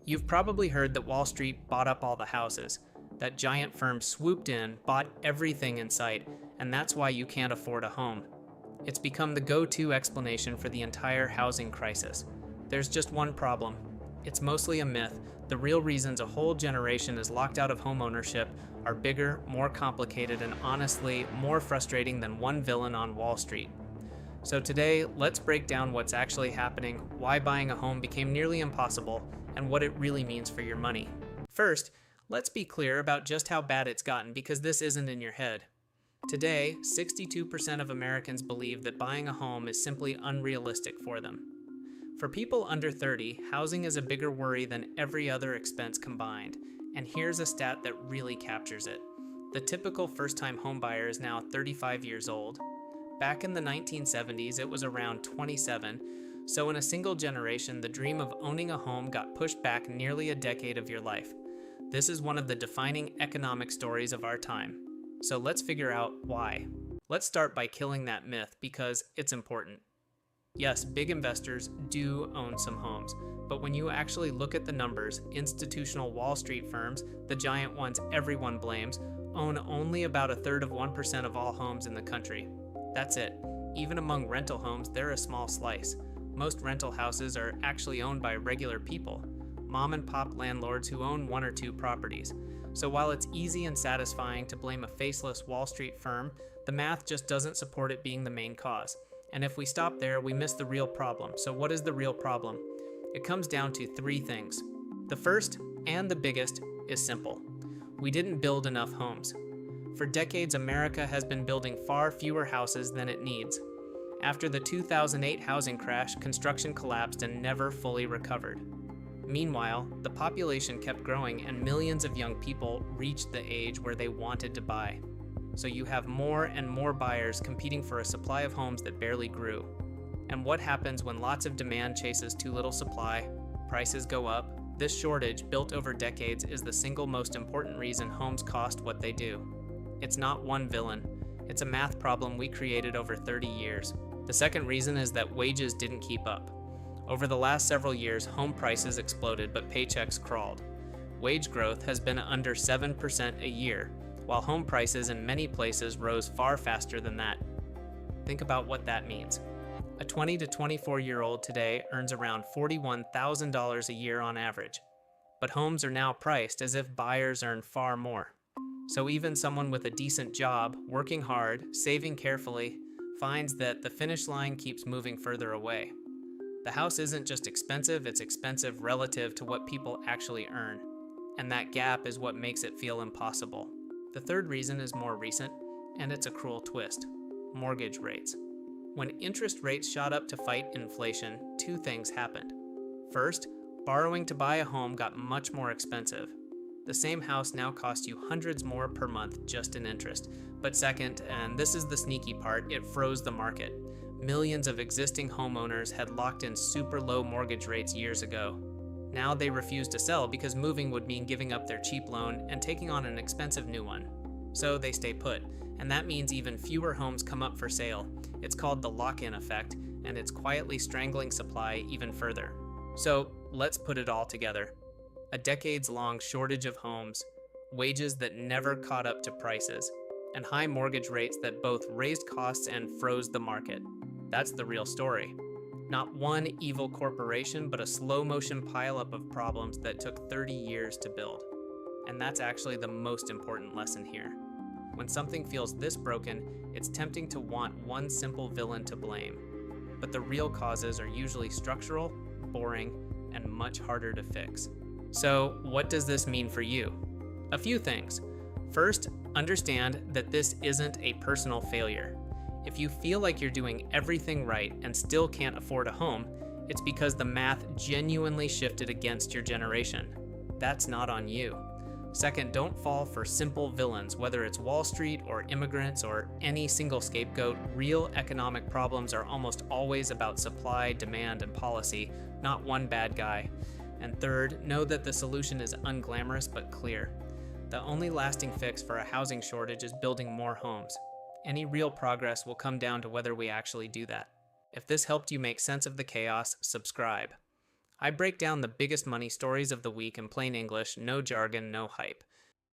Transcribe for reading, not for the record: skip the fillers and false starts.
You've probably heard that Wall Street bought up all the houses, that giant firm swooped in, bought everything in sight, and that's why you can't afford a home. It's become the go-to explanation for the entire housing crisis. There's just one problem. It's mostly a myth. The real reasons a whole generation is locked out of homeownership are bigger, more complicated, and honestly, more frustrating than one villain on Wall Street. So today, let's break down what's actually happening, why buying a home became nearly impossible, and what it really means for your money. First, let's be clear about just how bad it's gotten, because this isn't in your head. Today, 62% of Americans believe that buying a home is simply unrealistic for them. For people under 30, housing is a bigger worry than every other expense combined, and here's a stat that really captures it. The typical first-time homebuyer is now 35 years old. Back in the 1970s, it was around 27, so in a single generation, the dream of owning a home got pushed back nearly a decade of your life. This is one of the defining economic stories of our time. So let's figure out why. Let's start by killing that myth because it's important. Yes, big investors do own some homes, but when you actually look at the numbers, institutional Wall Street firms, the giant ones everyone blames, own only about 1/3 of all homes in the country. That's it. Even among rental homes, they're a small slice. Most rental houses are actually owned by regular people, mom and pop landlords who own one or two properties. So while it's easy and satisfying to blame a faceless Wall Street firm, the math just doesn't support it being the main cause. And if we stop there, we miss the real problem. So what is the real problem? It comes down to three things. The first, and the biggest, is simple. We didn't build enough homes. For decades, America has been building far fewer houses than it needs. After the 2008 housing crash, construction collapsed and never fully recovered. Meanwhile, the population kept growing and millions of young people reached the age where they wanted to buy. So you have more and more buyers competing for a supply of homes that barely grew. And what happens when lots of demand chases too little supply? Prices go up. This shortage, built over decades, is the single most important reason homes cost what they do. It's not one villain. It's a math problem we created over 30 years. The second reason is that wages didn't keep up. Over the last several years, home prices exploded, but paychecks crawled. Wage growth has been under 7% a year, while home prices in many places rose far faster than that. Think about what that means. A 20 to 24-year-old today earns around $41,000 a year on average, but homes are now priced as if buyers earn far more. So even someone with a decent job, working hard, saving carefully, finds that the finish line keeps moving further away. The house isn't just expensive, it's expensive relative to what people actually earn. And that gap is what makes it feel impossible. The third reason is more recent, and it's a cruel twist: mortgage rates. When interest rates shot up to fight inflation, two things happened. First, borrowing to buy a home got much more expensive. The same house now costs you hundreds more per month just in interest. But second, and this is the sneaky part, it froze the market. Millions of existing homeowners had locked in super low mortgage rates years ago. Now they refuse to sell because moving would mean giving up their cheap loan and taking on an expensive new one. So they stay put, and that means even fewer homes come up for sale. It's called the lock-in effect, and it's quietly strangling supply even further. So let's put it all together. A decades-long shortage of homes, wages that never caught up to prices, and high mortgage rates that both raised costs and froze the market. That's the real story. Not one evil corporation, but a slow-motion pileup of problems that took 30 years to build. And that's actually the most important lesson here. When something feels this broken, it's tempting to want one simple villain to blame. But the real causes are usually structural, boring, and much harder to fix. So, what does this mean for you? A few things. First, understand that this isn't a personal failure. If you feel like you're doing everything right and still can't afford a home, it's because the math genuinely shifted against your generation. That's not on you. Second, don't fall for simple villains, whether it's Wall Street or immigrants or any single scapegoat. Real economic problems are almost always about supply, demand, and policy, not one bad guy. And third, know that the solution is unglamorous but clear. The only lasting fix for a housing shortage is building more homes. Any real progress will come down to whether we actually do that. If this helped you make sense of the chaos, subscribe. I break down the biggest money stories of the week in plain English, no jargon, no hype.